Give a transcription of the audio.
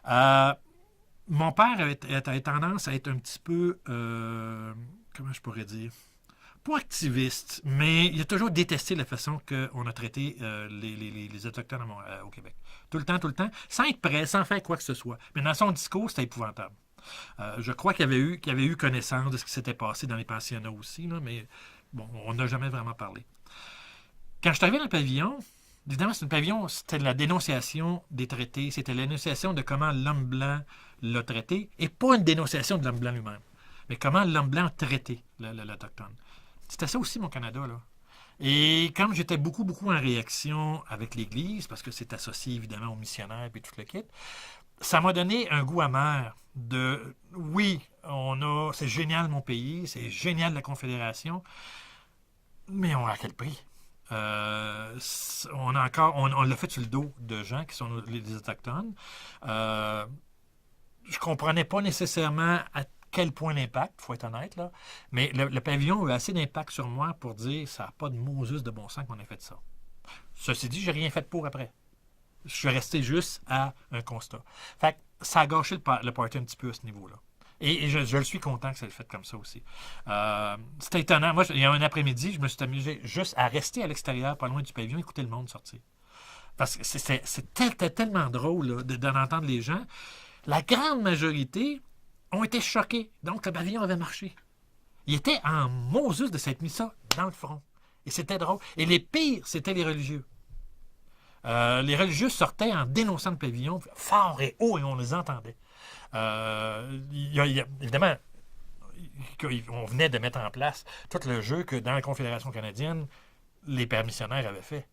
Mon père avait tendance à être un petit peu, comment je pourrais dire, pas activiste, mais il a toujours détesté la façon qu'on a traité les Autochtones au Québec. Tout le temps, sans être prêt, sans faire quoi que ce soit. Mais dans son discours, c'était épouvantable. Je crois qu'il avait eu connaissance de ce qui s'était passé dans les pensionnats aussi, là, mais bon, on n'a jamais vraiment parlé. Quand je suis arrivé dans le pavillon, évidemment, c'est un pavillon, c'était la dénonciation des traités, c'était la dénonciation de comment l'homme blanc l'a traité, et pas une dénonciation de l'homme blanc lui-même, mais comment l'homme blanc a traité l'Autochtone. C'était ça aussi, mon Canada, là. Et comme j'étais beaucoup en réaction avec l'Église, parce que c'est associé évidemment aux missionnaires et tout le kit, ça m'a donné un goût amer de oui, c'est génial mon pays, c'est génial la Confédération, mais à quel prix? On l'a fait sur le dos de gens qui sont les Autochtones. Euh, je comprenais pas nécessairement à quel point l'impact, il faut être honnête, là, mais le pavillon a eu assez d'impact sur moi pour dire ça n'a pas de Moses de bon sens qu'on ait fait ça. Ceci dit, j'ai rien fait pour après. Je suis resté juste à un constat. Fait que ça a gâché le party un petit peu à ce niveau-là. Et je le suis content que ça ait fait comme ça aussi. C'était étonnant. Moi, il y a un après-midi, je me suis amusé juste à rester à l'extérieur, pas loin du pavillon, écouter le monde sortir. Parce que c'était tellement drôle là, d'en entendre les gens. La grande majorité ont été choqués. Donc, le pavillon avait marché. Il était en Moses de s'être mis ça dans le front. Et c'était drôle. Et les pires, c'était les religieux. Les religieux sortaient en dénonçant le pavillon fort et haut et on les entendait. Évidemment, on venait de mettre en place tout le jeu que dans la Confédération canadienne, les pères missionnaires avaient fait.